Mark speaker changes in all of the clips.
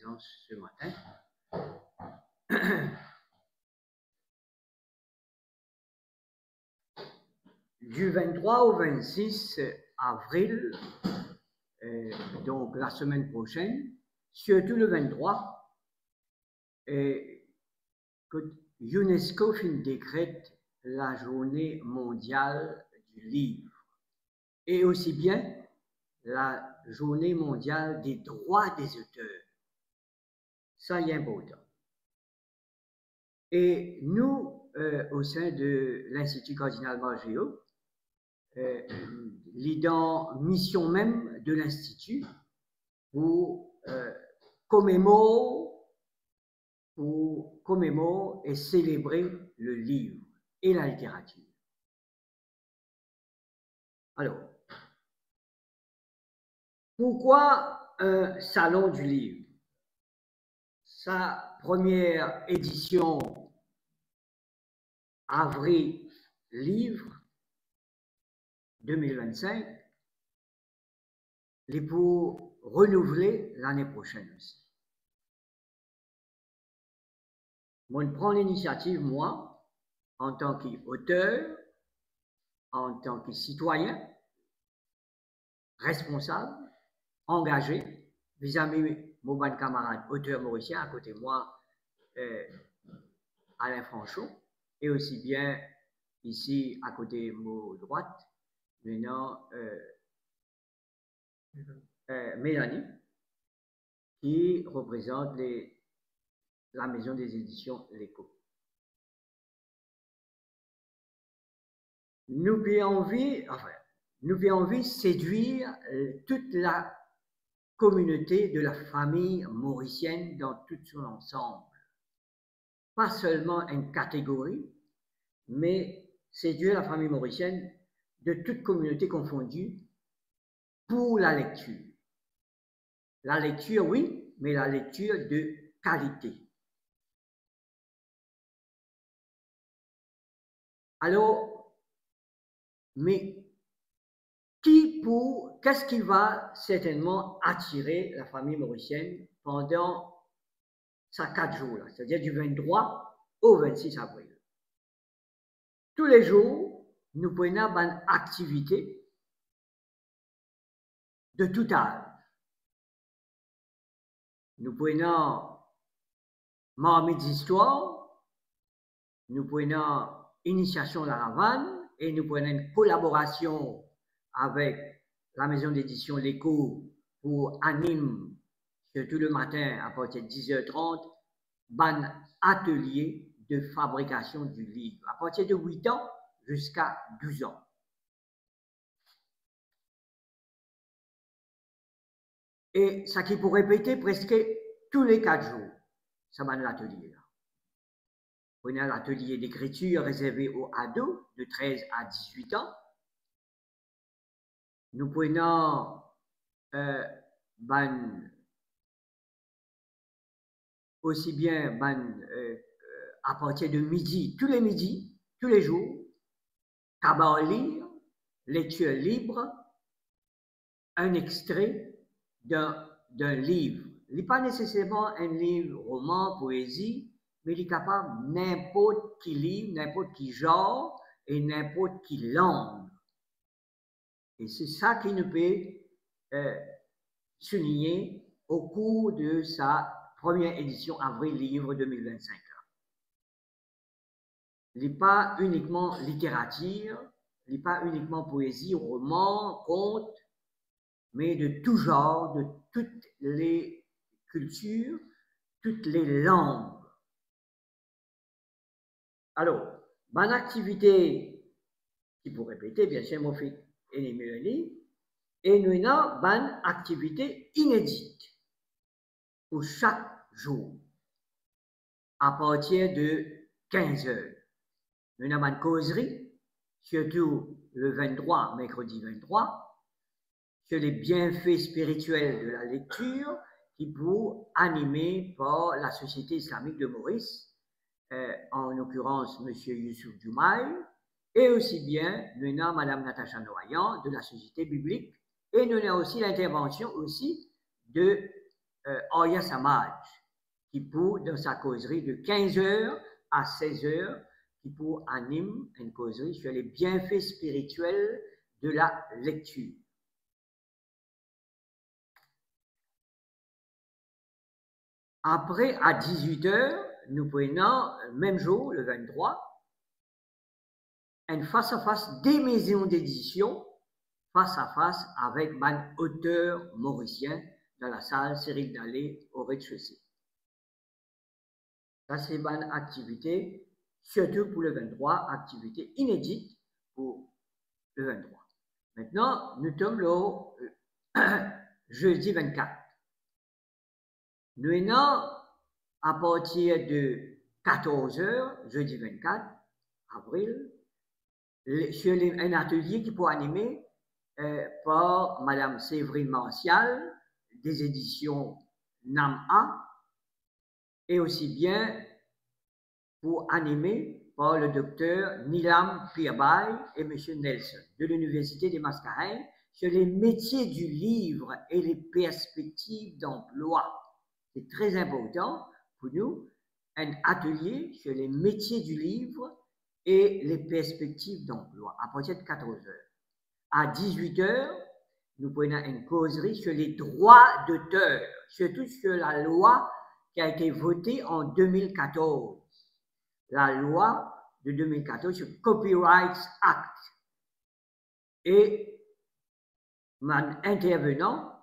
Speaker 1: présence ce matin. Du 23 au 26 avril, donc la semaine prochaine, surtout le 23, que UNESCO décrète la journée mondiale du livre et aussi bien la journée mondiale des droits des auteurs. Ça y est important. Et nous, au sein de l'Institut Cardinal Margéo, l'ident mission même de l'Institut pour commémorer et célébrer le livre et la littérature. Alors, pourquoi un salon du livre? Sa première édition, avril livre 2025, est pour renouveler l'année prochaine aussi. Moi, je prends l'initiative, moi, en tant qu'auteur, en tant que citoyen, responsable, engagé, vis-à-vis mon bon camarade auteur mauricien, à côté de moi, Alain Franchon, et aussi bien ici, à côté de mon droite, maintenant, Mélanie, qui représente la maison des éditions L'Écho. Nous avons envie de séduire toute la communauté de la famille mauricienne dans tout son ensemble. Pas seulement une catégorie, mais séduire la famille mauricienne de toute communauté confondue pour la lecture. La lecture, oui, mais la lecture de qualité. Alors, mais qu'est-ce qui va certainement attirer la famille mauricienne pendant ces 4 jours-là, c'est-à-dire du 23 au 26 avril? Tous les jours, nous prenons une activité de tout âge. Nous prenons marmite d'histoire, nous prenons initiation à la Havane et nous prenons une collaboration avec la maison d'édition L'Écho pour animer, surtout le matin à partir de 10h30, un atelier de fabrication du livre à partir de 8 ans jusqu'à 12 ans. Et ça qui pourrait répéter presque tous les 4 jours, ça va l'atelier là. On a l'atelier d'écriture réservé aux ados de 13 à 18 ans. Nous prenons aussi bien à partir de midi, tous les jours, tabac lire, lecture libre, un extrait d'un livre. Il n'est pas nécessairement un livre, roman, poésie, mais il est capable n'importe qui livre, n'importe qui genre et n'importe qui langue. Et c'est ça qui nous peut souligner au cours de sa première édition avril livre 2025. Il n'est pas uniquement littérature, il n'est pas uniquement poésie, roman, conte, mais de tout genre, de toutes les cultures, toutes les langues. Alors, mon activité, qui pour répéter, bien sûr, mon fils et Mélanie, et nous avons une activité inédite pour chaque jour, à partir de 15 heures. Nous avons une causerie, surtout le 23, mercredi 23, sur les bienfaits spirituels de la lecture, qui pour animer par la Société islamique de Maurice, en l'occurrence M. Youssouf Djoumaï, et aussi bien nous avons Mme Natacha Noaillan de la Société biblique, et nous avons aussi l'intervention aussi de Arya Samaj, qui pour, dans sa causerie de 15h à 16h, qui pour anime une causerie sur les bienfaits spirituels de la lecture. Après, à 18h, nous prenons, même jour, le 23, un face-à-face des maisons d'édition, face-à-face avec un auteur mauricien dans la salle Cyril Dallet au rez-de-chaussée. Ça, c'est une activité, surtout pour le 23, activité inédite pour le 23. Maintenant, nous sommes le jeudi 24. Nous avons, à partir de 14h, jeudi 24 avril, sur un atelier qui peut animer par Madame Séverine Martial, des éditions NAMA, et aussi bien pour animer par le docteur Nilam Pirbay et M. Nelson de l'Université des Mascareignes sur les métiers du livre et les perspectives d'emploi. C'est très important pour nous, un atelier sur les métiers du livre et les perspectives d'emploi à partir de 14h. À 18h, nous prenons une causerie sur les droits d'auteur, surtout sur la loi qui a été votée en 2014. La loi de 2014 sur Copyright Act. Et mon intervenant,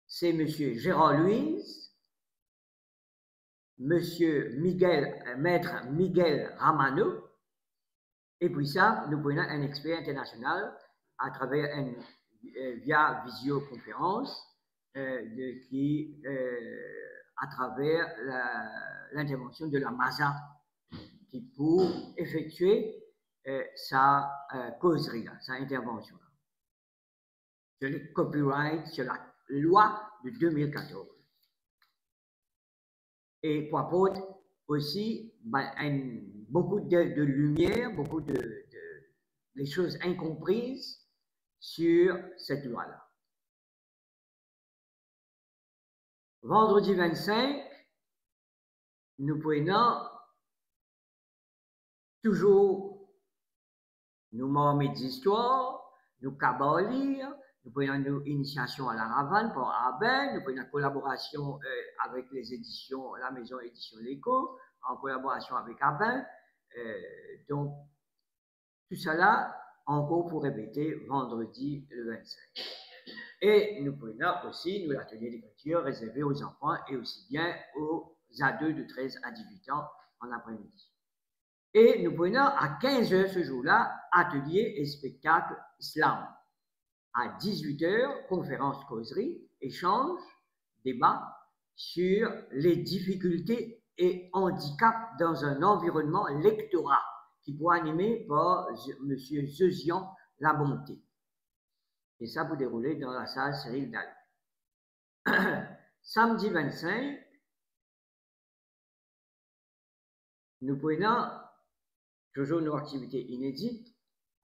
Speaker 1: c'est M. Gérard Louise, M. Maître Miguel Ramano, et puis ça, nous prenons un expert international à travers via visioconférence à travers l'intervention de la MASA qui pour effectuer sa causerie, sa intervention sur le copyright, sur la loi de 2014. Et pour apporter aussi beaucoup de lumière, beaucoup de choses incomprises sur cette loi-là. Vendredi 25, nous prenons toujours nos marmites d'histoire, nos cabaliers, nous prenons nos initiations à la Ravane pour Aben, nous prenons une collaboration avec les éditions, la maison édition L'Écho, en collaboration avec Aben. Donc, tout cela, encore pour répéter, vendredi le 25. Et nous prenons aussi l'atelier d'écriture réservé aux enfants et aussi bien aux ados de 13 à 18 ans en après-midi. Et nous prenons à 15h ce jour-là, atelier et spectacle islam. À 18h, conférence causerie, échange, débat sur les difficultés et handicaps dans un environnement lectorat qui pourra animer par M. Zeuzian Labonté. Et ça vous dérouler dans la salle Cyril Dallet. Samedi 25, nous prenons toujours nos activités inédites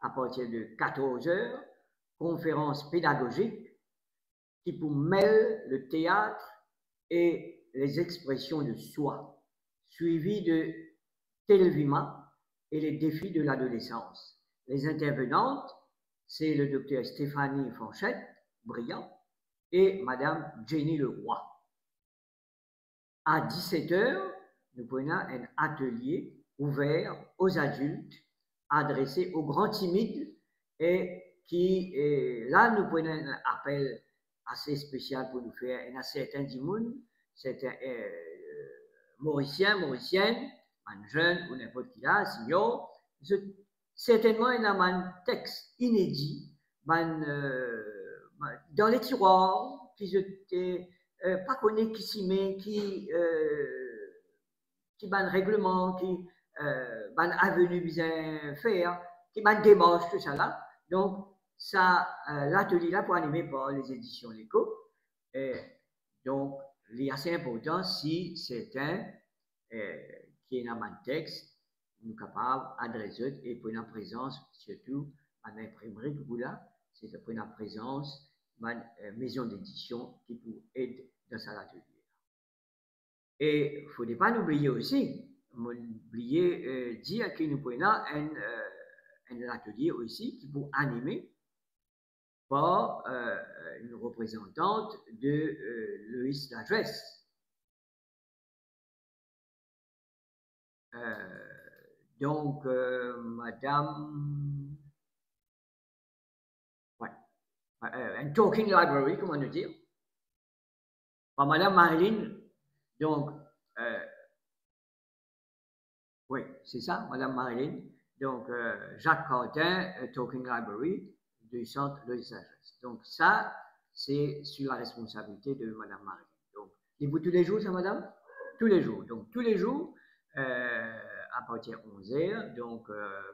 Speaker 1: à partir de 14h, conférence pédagogique qui pour mêler le théâtre et les expressions de soi, suivi de Telvima et les défis de l'adolescence. Les intervenantes, c'est le docteur Stéphanie Fanchette, brillant, et Madame Jenny Leroy. À 17h, nous prenons un atelier ouvert aux adultes, adressé aux grands timides, et qui, là, nous prenons un appel assez spécial pour nous faire un certain Dimoun, c'est un mauricienne, un jeune ou n'importe qui là, senior, certainement il y a un texte inédit dans les tiroirs qui n'étaient pas connus qui s'y met, qui ban règlement, qui ban avenue bien faire, qui ban démarche, tout ça là. Donc, ça, l'atelier là pour animer par les éditions L'Écho. Donc, il est assez important si c'est un qui est dans un texte, nous sommes capables d'adresser et pour une présence, surtout à l'imprimerie que vous là, c'est pour une présence, une maison d'édition qui peut aider dans cet atelier. Et il ne faut pas oublier aussi, dire que nous prenons un atelier aussi qui pour animer par une représentante de Louis Ladresse. Donc, Madame, ouais, un talking library, comment nous dire, par Madame Marilyn, donc, oui, c'est ça, Madame Marilyn, donc Jacques Cartin, talking library du centre Louis Ladresse. Donc, ça, c'est sur la responsabilité de Madame Marilyn. Donc, et vous tous les jours, ça, Madame? Tous les jours. Donc, tous les jours, à partir de 11h, donc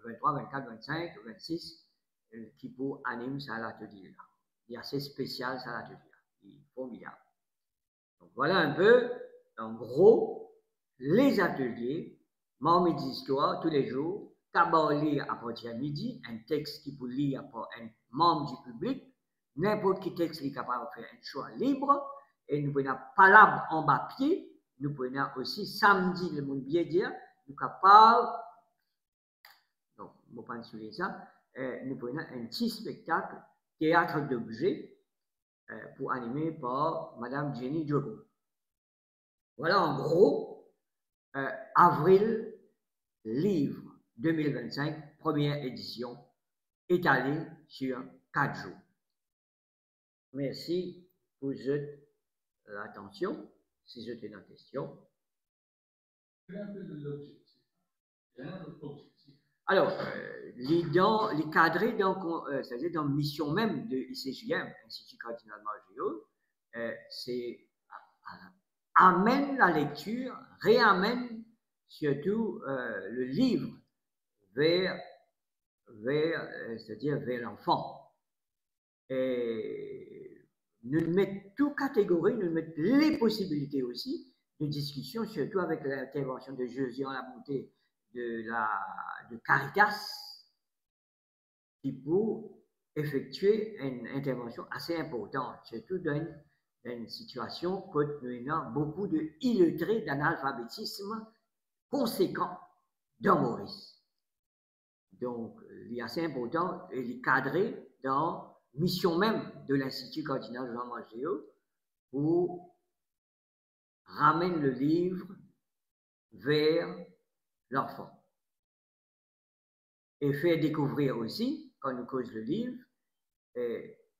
Speaker 1: 23, 24, 25, 26, qui pour anime ça à l'atelier là. Il est assez spécial ça à l'atelier là. Il est formidable. Donc voilà un peu, en gros, les ateliers, mon midi d'histoire tous les jours, d'abord lire à partir de midi, un texte qui peut lire par un membre du public, n'importe quel texte qui est capable de faire un choix libre, et nous prenons palabre en bas pied, nous prenons aussi samedi, le monde bien dire, nous capables, donc, je ne vais pas souligner ça, nous prenons un petit spectacle, théâtre d'objets, pour animer par Madame Jenny Diogo. Voilà en gros, avril, livre 2025, première édition, étalée sur 4 jours. Merci pour votre attention. Si je t'ai une question. Alors, les cadrer, c'est-à-dire dans la mission même de l'ICJM, Institut Cardinal Margéo, c'est amène la lecture, réamène surtout le livre vers c'est-à-dire vers l'enfant. Et nous mettons toutes catégories, nous mettons les possibilités aussi de discussion, surtout avec l'intervention de Josiane La Bonté de Caritas, qui peut effectuer une intervention assez importante, surtout dans une situation où nous avons beaucoup d'illettrés, d'analphabétisme conséquent dans Maurice. Donc, il est assez important et il est cadré dans la mission même de l'Institut Cardinal Jean Margéo pour ramener le livre vers l'enfant. Et faire découvrir aussi, quand nous causons le livre,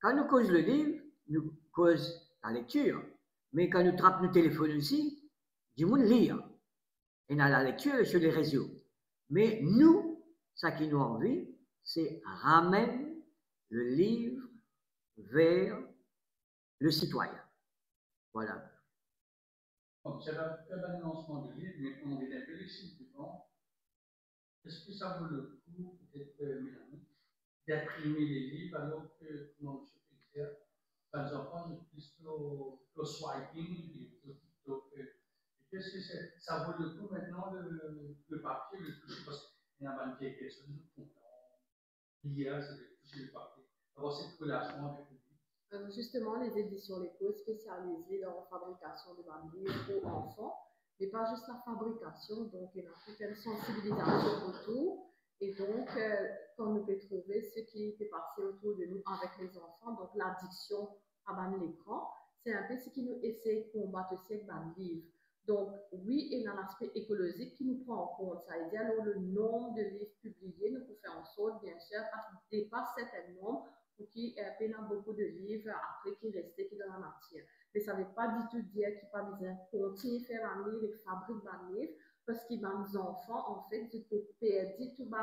Speaker 1: quand nous causons le livre, nous causons la lecture. Mais quand nous trappons le téléphone aussi, du monde lire. Et dans la lecture sur les réseaux. Mais nous, ce qui nous envie, c'est ramener le livre vers le citoyen. Voilà.
Speaker 2: Donc, c'est un lancement du livre, mais on est un peu lucide dedans. Est-ce que ça vaut le coup, peut-être, Mélanie, d'imprimer les livres alors que, comment M. Pixel, par exemple, plus au swiping, plutôt que. Qu'est-ce que c'est? Ça vaut le coup maintenant, le papier, le toucher, parce qu'il y a un qui est quelque chose de content. L'IA, c'est de toucher le papier. Avoir cette relation avec le livre.
Speaker 3: Justement, les éditions Léco spécialisées dans la fabrication de livres pour enfants, mais pas juste la fabrication, donc il y a toute une sensibilisation autour. Et donc, quand nous pouvons trouver ce qui fait passer autour de nous avec les enfants, donc l'addiction à l'écran, c'est un peu ce qui nous essaie de combattre aussi avec le livre. Donc, oui, il y a un aspect écologique qui nous prend en compte. Ça veut dire alors le nombre de livres publiés, nous pouvons faire en sorte, bien sûr, parce qu'on dépasse certains nombres, pour qu'il y ait beaucoup de livres après qui restent dans la matière. Mais ça ne veut pas du tout dire qu'il n'y a pas besoin de continuer à faire un livre et fabriquer un livre, parce que les enfants, en fait, ils ont perdu toutes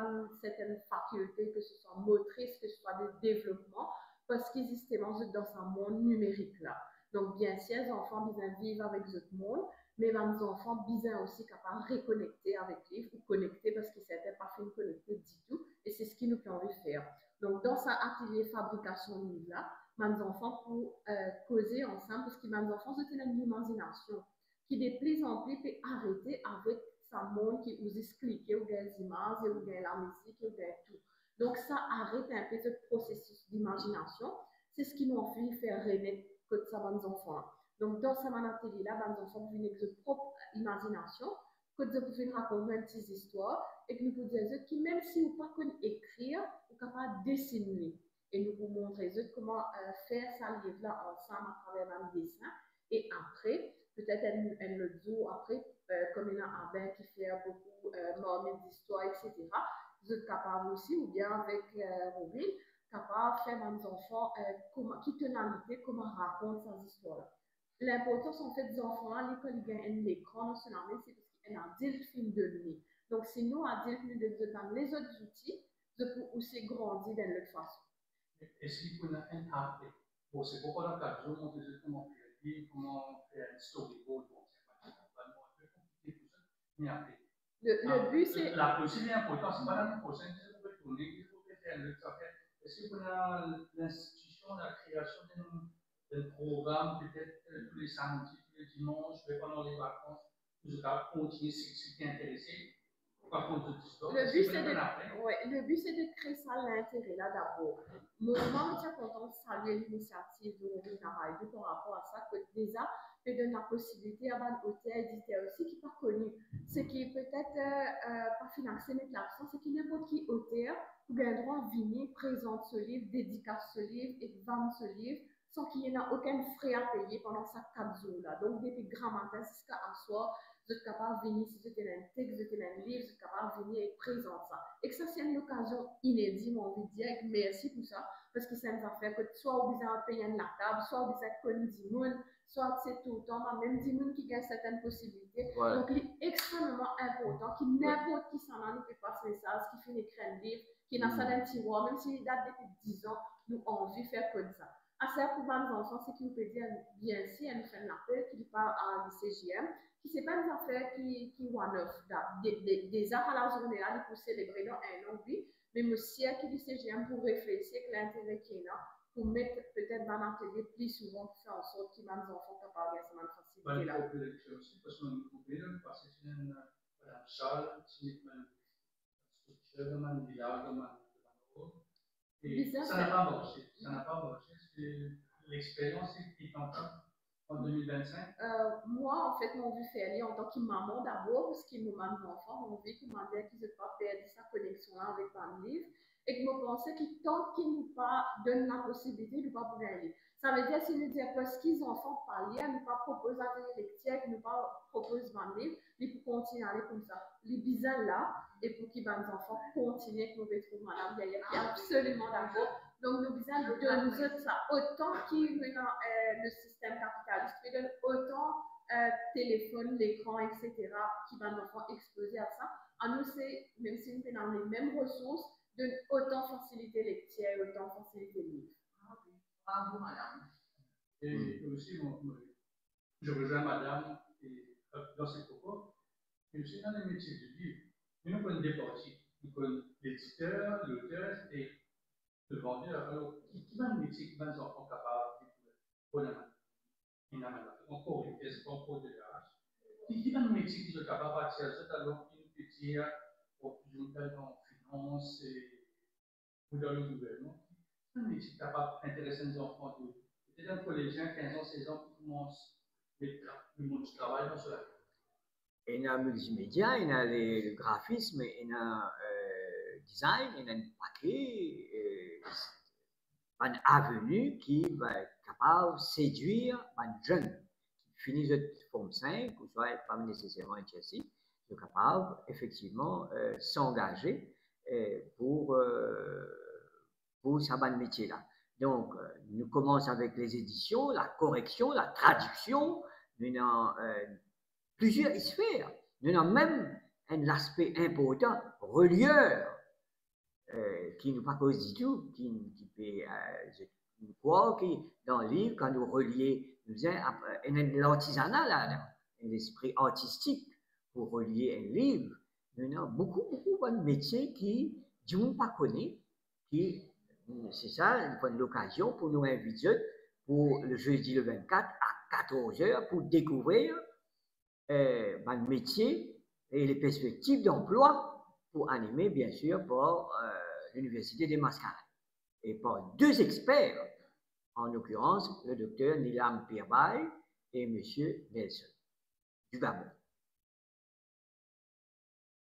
Speaker 3: certaines facultés, que ce soit motrices, que ce soit de développement, parce qu'ils justement sont dans un monde numérique-là. Donc, bien sûr, les enfants besoin vivre avec ce monde, mais les enfants besoin aussi capables de reconnecter avec les livres, ou connecter parce qu'ils n'étaient pas fait connecter du tout, et c'est ce qui nous permet de faire. Donc, dans cet atelier fabrication livre-là, mes enfants pour causer ensemble, parce que mes enfants, c'est une imagination qui de plus en plus peut arrêter avec sa monde qui vous explique, ou des images, ou bien la musique, ou bien tout. Donc, ça arrête un peu ce processus d'imagination. C'est ce qui nous fait faire renaître que ça, mes enfants. Donc, dans ce atelier-là, les enfants viennent avec leur propre imagination, que vous pouvez raconter une petite histoire, et que nous vous disons que même si vous ne pouvez pas écrire, vous êtes capable de dessiner. Et nous vous montrons comment faire ça livre-là ensemble à travers un dessin. Et après, peut-être elle le dit après, comme il y a un bain qui fait beaucoup de d'histoire, etc. Vous êtes capable aussi, ou bien avec Robin, capable de faire des enfants qui tonalité, comment raconter ces histoires-là. L'importance en fait des enfants à l'école, ils gagnent l'écran non seulement, c'est parce qu'il y a un film de lui. Donc, si nous, à dire que nous dans les autres outils, de pour aussi grandir dans l'autre façon.
Speaker 2: Est-ce qu'il faut un après? Bon, c'est pourquoi dans le jour, on dit comment faire un storyboard, bon, c'est pas un peu compliqué tout ça, mais après.
Speaker 3: Le but, c'est.
Speaker 2: La poésie est importante, c'est pas l'année prochaine, c'est pour tourner, il faut faire le travail. Est-ce qu'il y a l'institution, la création d'un programme, peut-être tous les samedis, tous les dimanches, pendant les vacances, vous allez continuer si tu es intéressé?
Speaker 3: Le but, c'est de créer ça l'intérêt là d'abord. Moi, je suis content de saluer l'initiative de Robin Naraïdou par rapport à ça, que déjà, peut donner la possibilité à un auteur éditeur aussi qui n'est pas connu. C'est qui peut-être pas financé, mais l'absence, c'est qu'il n'importe qui auteur qui a le droit de venir, présenter ce livre, dédicace ce livre et vendre ce livre sans qu'il n'y ait aucun frais à payer pendant ces 4 jours-là. Donc, depuis grand matin jusqu'à un soir, vous êtes capable de venir, si vous êtes un texte, vous êtes un livre, vous êtes capable de venir et présenter ça. Et que ça, c'est une occasion inédite, mon envie de dire, et merci pour ça, parce que ça nous a fait que soit vous besoin de payer la table, soit vous êtes connu du monde, soit c'est tout le temps, même du monde qui gagne certaines possibilités. Ouais. Donc, il est extrêmement important que n'importe qui s'en a, nous peut passer ce message, qui finit d'écrire un livre, qui n'a ça dans le tiroir, même s'il date depuis 10 ans, nous avons envie de faire comme ça. À ça, pour les enfants, c'est qu'il peut dire, bien sûr, elle nous fait l'appel, qu'il part à l'ICJM, qui c'est pas des affaires qui one-off. Des arts à la journée là, pour célébrer dans un an, oui, mais aussi à qui l'ICJM pour réfléchir avec l'intérêt qu'il y a, pour mettre peut-être dans l'atelier plus souvent, pour faire en sorte qu'ils soient enfants capables de faire cette facilité là.
Speaker 2: Aussi, parce qu'on a coupé, parce que c'est une salle, c'est une structure, un village, et ça n'a pas marché. Ça n'a pas marché. L'expérience est en 2025.
Speaker 3: Moi, en fait, mon but fait en tant que maman d'abord, parce que mes enfants, mon but, qu'ils m'ont dit qu'ils n'ont pas perdu sa connexion avec un livre, et que je pensais que tant qu'ils nous pas donnent la possibilité, ils ne pas pouvoir aller. Ça veut dire, si nous disons parce qu'ils enfants parlent, ils ne pas proposer à des lecteurs, ils ne pas proposer un livre, ils peuvent continuer à aller comme ça. Les bizarres là, et pour qu'ils les enfants continuent pour retrouver madame derrière, qui est absolument d'accord. Donc, nous besoin de nous autres ça. Autant qu'il y a le système capitaliste, qui donne autant téléphone, l'écran, etc., qui va nous enfants exposer à ça. À nous, c'est, même si nous avons les mêmes ressources, de autant faciliter les tiers, autant faciliter les livres.
Speaker 2: Bravo, madame. Et aussi, je rejoins madame dans ses propos, mais aussi dans les métiers du livre. Nous prenons des parties. Nous prenons l'éditeur, l'auteur et le vendeur. Alors, qui va le métier, qui va les enfants capables de faire encore une pièce, encore de l'âge. Qui va le métier qui est capable de faire ça, alors qu'il peut dire, pour plus en finance ou dans le gouvernement. Un métier capable d'intéresser les enfants. Peut-être un collégien, 15 ans, 16 ans, qui commence le monde du travail dans cela.
Speaker 1: Il y a le multimédia, il y a le graphisme, il y a le design, il y a un paquet, une avenue qui va être capable de séduire un jeune qui finit de forme 5, ou soit pas nécessairement un châssis, qui est capable effectivement s'engager pour ce métier-là. Donc, nous commençons avec les éditions, la correction, la traduction, nous avons plusieurs sphères. Nous avons même un aspect important, relieur, qui nous pas cause du tout, qui peut, je crois que dans le livre, quand nous relions, nous avons l'artisanat là, l'esprit artistique pour relier un livre. Nous avons beaucoup de métiers qui, du monde pas connaît, qui, c'est ça, une l'occasion pour nous inviter pour le jeudi le 24 à 14h pour découvrir le métier et les perspectives d'emploi pour animer, bien sûr, par l'Université des Mascarenes et par 2 experts, en l'occurrence le docteur Nilam Pirbay et M. Nelson, du Gabon.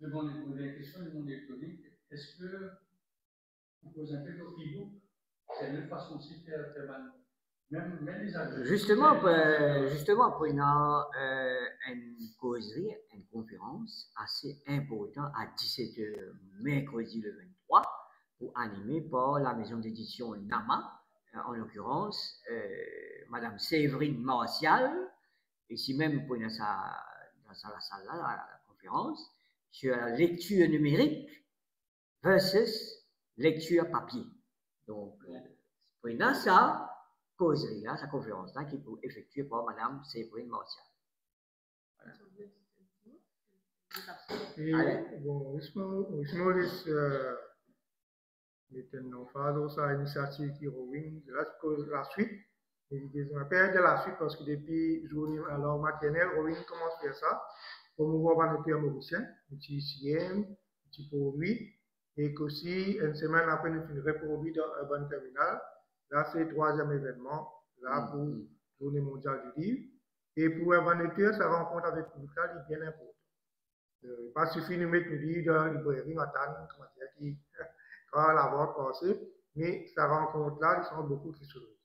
Speaker 2: Devant les questions du monde électronique, est-ce que vous posez un peu le e-book? C'est une façon aussi de faire même les adultes.
Speaker 1: Justement, pour une causerie, une conférence assez importante à 17h mercredi le 23 pour animer par la maison d'édition NAMA, en l'occurrence Madame Séverine Martial, ici même pour dans la salle là, la conférence, sur la lecture numérique versus lecture papier. Donc, pour dans ça, causerie là, sa conférence là, qui est effectuée par Madame Séverine Martial. Voilà.
Speaker 4: E, bom, o Smolis non fado sa initiative qui revient la suite. Et on a perdu la suite parce que depuis journée alors maternelle, Rowing commence à faire ça. Promouvoir notre mauricien, un petit CM, un petit produit. Et qu'aussi, une semaine après, nous finirons produit dans Urban Terminal. Là, c'est le 3e événement, là, pour Journée mondiale du livre. Et pour Urban Nature, sa rencontre avec le public là, est bien important. Il n'est pas suffit de mettre le livre dans la librairie, quand la vente passe, mais sa rencontre-là, ils sont beaucoup plus sourires.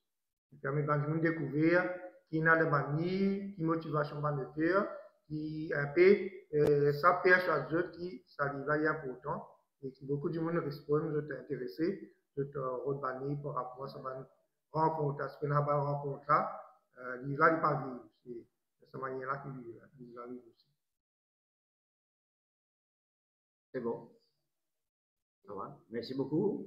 Speaker 4: Il permet de découvrir qui n'a de manière, qui motivation de lecteur, qui un peu ça persuade qui ça est important et qui beaucoup de monde répond, je t'ai intéressé, je te rebanni par rapport à cette rencontre, à ce rencontre-là, il va pas vivre. C'est de cette manière-là qu'il va vivre aussi.
Speaker 1: C'est bon. Ça va. Merci beaucoup.